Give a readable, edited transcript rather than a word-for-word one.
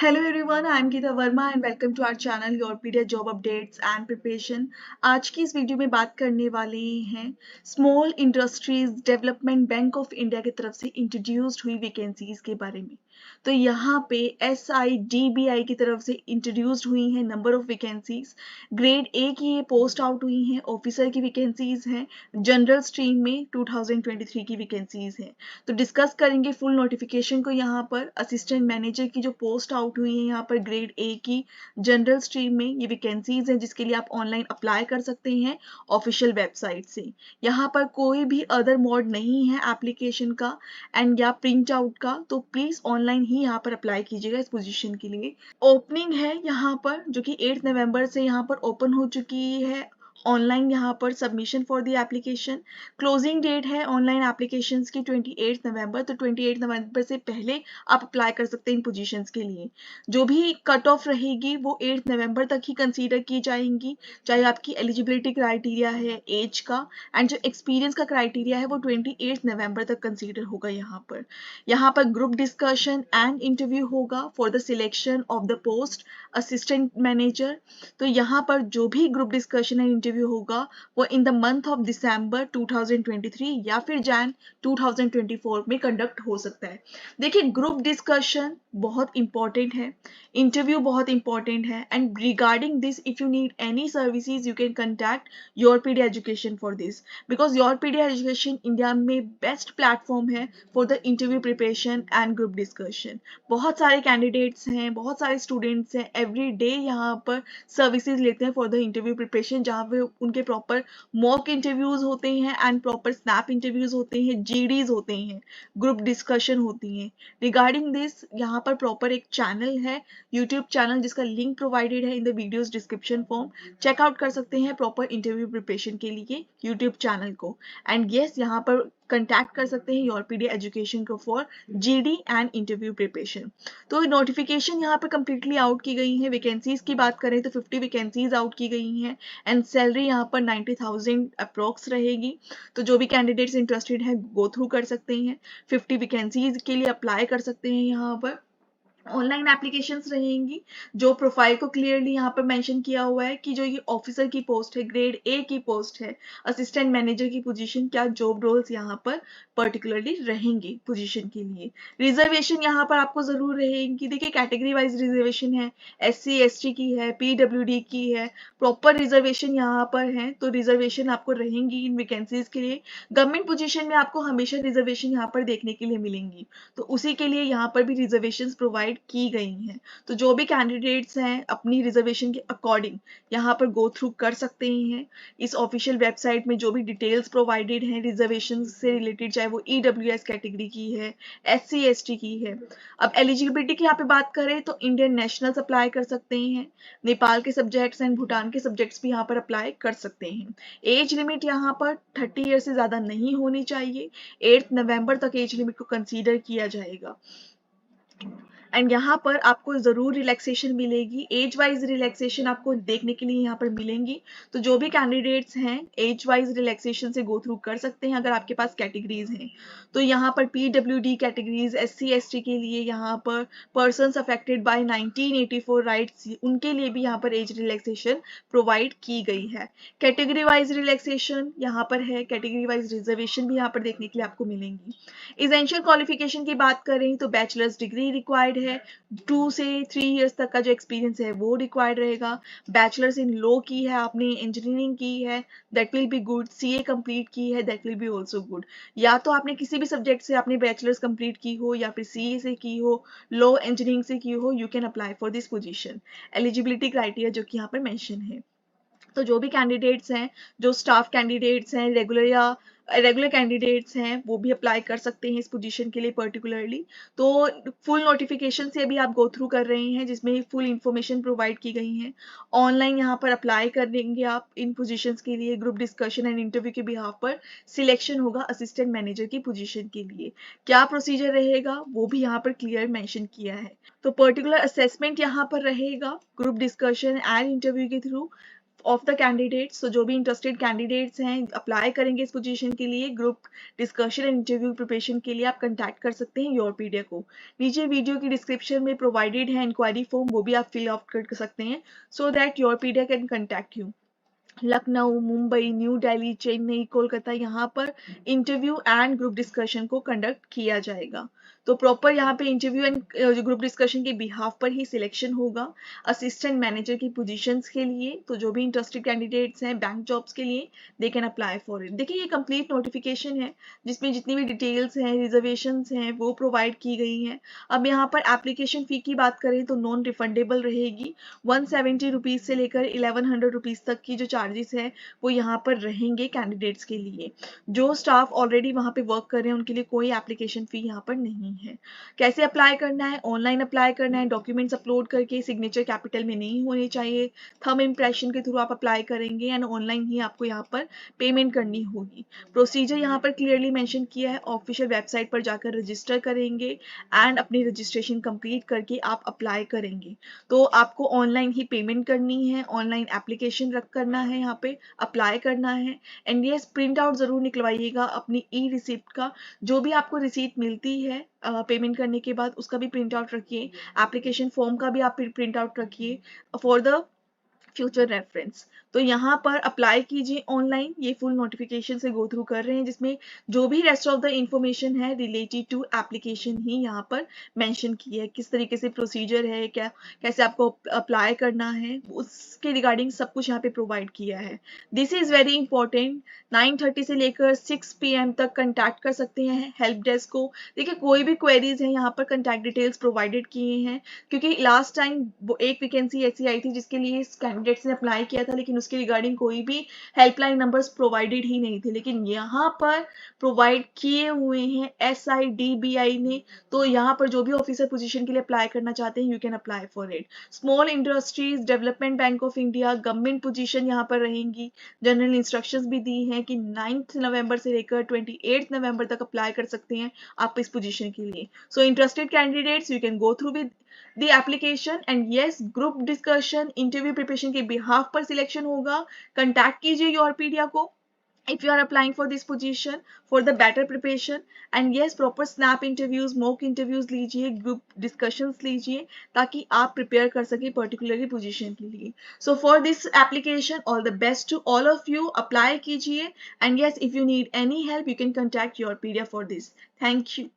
Hello everyone, I am Geeta Verma and welcome to our channel Yourpedia Job Updates and Preparation। आज की इस video में बात करने वाले हैं small industries development bank of India की तरफ से इंट्रोड्यूस्ड हुई वैकेंसीज के बारे में। तो यहाँ पे SIDBI की तरफ से इंट्रोड्यूस्ड हुई हैं number of vacancies. Grade A की ये पोस्ट आउट हुई हैं, ऑफिसर की वैकेंसीज हैं, जनरल स्ट्रीम में 2023 की वैकेंसीज हैं। तो डिस्कस करेंगे फुल नोटिफिकेशन को। यहाँ पर असिस्टेंट मैनेजर की जो पोस्ट आउट हुई है यहाँ पर ग्रेड ए की जनरल स्ट्रीम में ये वैकेंसीज हैं, जिसके लिए आप ऑनलाइन अप्लाई कर सकते हैं ऑफिशियल वेबसाइट से। यहाँ पर कोई भी अदर मोड नहीं है एप्लीकेशन का एंड या प्रिंट आउट का, तो प्लीज ऑनलाइन ही यहाँ पर अप्लाई कीजिएगा इस पोजीशन के लिए। ओपनिंग है यहाँ पर जो कि 8 नवंबर से यहाँ पर ओपन हो चुकी है ऑनलाइन यहाँ पर submission for the application. Closing date है ऑनलाइन एप्लीकेशंस की 28 नवंबर। तो 28 नवंबर से पहले आप अप्लाई कर सकते हैं इन पोजीशंस के लिए। जो भी कट ऑफ रहेगी वो 8 नवंबर तक ही कंसीडर की जाएंगी, चाहे आपकी एलिजिबिलिटी क्राइटेरिया है एज का एंड जो एक्सपीरियंस का क्राइटेरिया है वो 28 नवंबर तक कंसीडर होगा। यहाँ पर ग्रुप डिस्कशन एंड इंटरव्यू होगा for the selection of the post assistant manager. तो यहाँ पर जो भी ग्रुप डिस्कशन एंड इंटरव्यू होगा वो in the month of December 2023 या फिर जैन 2024 में कंडक्ट हो सकता है। देखिए, ग्रुप डिस्कशन बहुत इंपॉर्टेंट है, इंटरव्यू बहुत इंपॉर्टेंट है and regarding this if you need any services you can contact Yourpedia education for this, because Yourpedia education India में बेस्ट प्लेटफॉर्म है for the interview preparation and group discussion. बहुत सारे candidates हैं, बहुत सारे students हैं, every day यहाँ पर सर्विसेज लेते हैं फॉर द इंटरव्यू प्रिपरेशन, जहाँ पे उनके प्रॉपर मॉक इंटरव्यूज होते हैं एंड प्रॉपर स्नैप इंटरव्यूज होते हैं, GDs होते हैं, ग्रुप डिस्कशन होती हैं। रिगार्डिंग दिस यहाँ पर प्रॉपर एक चैनल है, यूट्यूब चैनल, जिसका लिंक प्रोवाइडेड है in the videos description form. Check out कर सकते हैं प्रॉपर इंटरव्यू प्रिपरेशन के लिए यूट्यूब चैनल को। एंड येस, यहाँ पर कंटैक्ट कर सकते हैं योरपीडिया एजुकेशन को for GD and interview preparation. तो नोटिफिकेशन यहाँ पर कंप्लीटली आउट की गई है। वैकेंसीज की बात करें तो 50 वैकेंसीज आउट की गई हैं एंड सैलरी यहाँ पर 90,000 अप्रोक्स रहेगी। तो जो भी कैंडिडेट्स इंटरेस्टेड हैं गो थ्रू कर सकते हैं, 50 वैकेंसीज के लिए अप्लाई कर सकते हैं। यहाँ पर ऑनलाइन एप्लीकेशंस रहेंगी। जो प्रोफाइल को क्लियरली यहाँ पर मेंशन किया हुआ है कि जो ये ऑफिसर की पोस्ट है, ग्रेड ए की पोस्ट है, असिस्टेंट मैनेजर की पोजीशन, क्या जॉब रोल्स यहाँ पर पर्टिकुलरली रहेंगी पोजीशन के लिए। रिजर्वेशन यहाँ पर आपको जरूर रहेंगी। देखिए, कैटेगरी वाइज रिजर्वेशन है, SC ST की है, PWD की है, प्रॉपर रिजर्वेशन यहाँ पर है। तो रिजर्वेशन आपको रहेंगी इन वैकेंसीज के लिए। गवर्नमेंट पोजीशन में आपको हमेशा रिजर्वेशन यहाँ पर देखने के लिए मिलेंगी, तो उसी के लिए यहाँ पर भी रिजर्वेशंस प्रोवाइड की गई हैं। तो जो भी कैंडिडेट्स हैं अपनी रिजर्वेशन के अकॉर्डिंग यहाँ पर गो थ्रू कर सकते हैं। इस ऑफिशियल वेबसाइट में जो भी डिटेल्स प्रोवाइडेड हैं रिजर्वेशन से रिलेटेड, चाहे वो EWS कैटेगरी की है, SC ST की है। अब एलिजिबिलिटी की यहाँ पे बात करें तो इंडियन नेशनल्स अप्लाई कर सकते हैं, नेपाल के सब्जेक्ट्स एंड भूटान के सब्जेक्ट्स भी यहाँ पर अप्लाई कर सकते हैं। एज लिमिट यहाँ पर 30 ईयर से ज्यादा नहीं होनी चाहिए। 8 नवंबर तक एज लिमिट को कंसीडर किया जाएगा एंड यहाँ पर आपको जरूर रिलैक्सेशन मिलेगी। एज वाइज रिलैक्सेशन आपको देखने के लिए यहाँ पर मिलेंगी। तो जो भी कैंडिडेट्स हैं एज वाइज रिलैक्सेशन से गो थ्रू कर सकते हैं अगर आपके पास कैटेगरीज हैं। तो यहाँ पर PWD कैटेगरीज, SC ST के लिए यहाँ पर पर्सन्स अफेक्टेड बाय 1984 राइट्स, उनके लिए भी यहाँ पर एज रिलैक्सेशन प्रोवाइड की गई है। कैटेगरी वाइज रिलैक्सेशन यहाँ पर है, कैटेगरी वाइज रिजर्वेशन भी यहाँ पर देखने के लिए आपको मिलेंगी। इसेंशियल क्वालिफिकेशन की बात करें तो बैचलर्स डिग्री रिक्वायर्ड है, 2 से 3 इयर्स तक का जो एक्सपीरियंस है वो रिक्वायर्ड रहेगा। बैचलर्स इन लॉ की है आपने, इंजीनियरिंग की है, that will be good. CA complete की है, that will be also good. या तो आपने किसी भी सब्जेक्ट से आपने बैचलर्स कंप्लीट की हो या फिर CA से की हो, लॉ इंजीनियरिंग से की हो, you can apply for this position. Eligibility criteria जो कि यहाँ पर मेंशन है। तो जो भी कैंडिडेट्स हैं, जो स्टाफ कैंडिडेट्स हैं, रेगुलर कैंडिडेट्स हैं, वो भी अप्लाई कर सकते हैं इस पोजीशन के लिए पर्टिकुलरली। तो फुल नोटिफिकेशन से अभी आप गो थ्रू कर रहे हैं जिसमें फुल इंफॉर्मेशन प्रोवाइड की गई है। ऑनलाइन यहाँ पर अप्लाई करेंगे आप इन पोजीशंस के लिए। ग्रुप डिस्कशन एंड इंटरव्यू के बिहाफ पर सिलेक्शन होगा असिस्टेंट मैनेजर की पोजीशन के लिए। क्या प्रोसीजर रहेगा वो भी यहाँ पर क्लियर मेंशन किया है। तो पर्टिकुलर असेसमेंट यहाँ पर रहेगा ग्रुप डिस्कशन एंड इंटरव्यू के थ्रू। ऑफ द कैंडिडेट्स, तो जो भी इंटरेस्टेड कैंडिडेट्स हैं अप्लाई करेंगे इस पोजीशन के लिए, group discussion and interview preparation के लिए आप कंटैक्ट कर सकते हैं योरपीडिया को। नीचे वीडियो की डिस्क्रिप्शन में प्रोवाइडेड है इंक्वायरी फॉर्म, वो भी आप फिल आउट कर सकते हैं so that Yourpedia can contact you. Lucknow, Mumbai, New Delhi, Chennai, Kolkata, यहाँ पर इंटरव्यू एंड ग्रुप डिस्कशन को कंडक्ट किया जाएगा। तो प्रॉपर यहाँ पे इंटरव्यू एंड ग्रुप डिस्कशन के बिहाफ पर ही सिलेक्शन होगा असिस्टेंट मैनेजर की पोजीशंस के लिए। तो जो भी इंटरेस्टेड कैंडिडेट्स हैं बैंक जॉब्स के लिए, they can apply for it. देखिए ये कंप्लीट नोटिफिकेशन है जिसमें जितनी भी डिटेल्स हैं, रिजर्वेशंस हैं, वो प्रोवाइड की गई हैं। अब यहाँ पर एप्लीकेशन फ़ी की बात करें तो नॉन रिफंडेबल रहेगी। 170 रुपीज़ से लेकर 1100 रुपीज़ तक की जो चार्जेस है वो यहाँ पर रहेंगे कैंडिडेट्स के लिए। जो स्टाफ ऑलरेडी वहाँ पे वर्क कर रहे हैं उनके लिए कोई एप्लीकेशन फ़ी यहाँ पर नहीं है। कैसे अप्लाई करना है? ऑनलाइन अप्लाई करना है, डॉक्यूमेंट्स अपलोड करके, सिग्नेचर कैपिटल में नहीं होने चाहिए, थंब इम्प्रेशन के थ्रू आप अप्लाई करेंगे एंड ऑनलाइन ही आपको यहाँ पर पेमेंट करनी होगी। प्रोसीजर यहाँ पर क्लियरली मेंशन किया है, ऑफिशियल वेबसाइट पर जाकर रजिस्टर करेंगे एंड अपनी रजिस्ट्रेशन कंप्लीट करके आप अप्लाई करेंगे। तो आपको ऑनलाइन ही पेमेंट करनी है, ऑनलाइन एप्लीकेशन रख करना है, यहाँ पे अप्लाई करना है एंड यस प्रिंट आउट ज़रूर निकलवाइएगा अपनी ई रिसिप्ट का। जो भी आपको रिसीट मिलती है पेमेंट करने के बाद उसका भी प्रिंट आउट रखिए, एप्लीकेशन फॉर्म का भी आप प्रिंट आउट रखिए फॉर द फ्यूचर रेफरेंस। तो यहाँ पर अप्लाई कीजिए ऑनलाइन, ये फुल नोटिफिकेशन से गो थ्रू कर रहे हैं जिसमें जो भी रेस्ट ऑफ द इंफॉर्मेशन है रिलेटेड टू एप्लीकेशन ही यहाँ पर मेंशन की है, किस तरीके से प्रोसीजर है, क्या कैसे आपको अप्लाई करना है, उसके रिगार्डिंग सब कुछ यहाँ पे प्रोवाइड किया है। This is very important. 9:30 से लेकर 6 PM तक कंटैक्ट कर सकते हैं हेल्प डेस्क को। देखिए कोई भी क्वेरीज है यहाँ पर कंटैक्ट डिटेल्स प्रोवाइडेड किए हैं, क्योंकि लास्ट टाइम वो एक वैकेंसी ऐसी आई थी जिसके लिए कैंडिडेट्स ने अप्लाई किया था लेकिन उसके रिगार्डिंग कोई भी हेल्पलाइन नंबर्स प्रोवाइडेड ही नहीं थे, लेकिन यहाँ पर प्रोवाइड किए हुए हैं SIDBI ने। तो यहाँ पर जो भी ऑफिसर पोजीशन के लिए अप्लाई करना चाहते हैं you can apply for it. Small industries development bank of India, government position यहाँ पर रहेंगी। जनरल इंस्ट्रक्शंस भी दी हैं कि 9 नवंबर से लेकर 28 नवंबर तक अप्लाई कर सकते हैं आप इस पोजीशन के लिए। So interested candidates you can go through with the application and yes group discussion interview preparation के behalf पर selection होगा। contact कीजिए योरपीडिया को if you are applying for this position for the better preparation and yes proper snap interviews, mock interviews लीजिए, group discussions लीजिए ताकि आप prepare कर सके particularly position के लिए। So for this application all the best to all of you, apply कीजिए and yes if you need any help you can contact योरपीडिया for this. Thank you.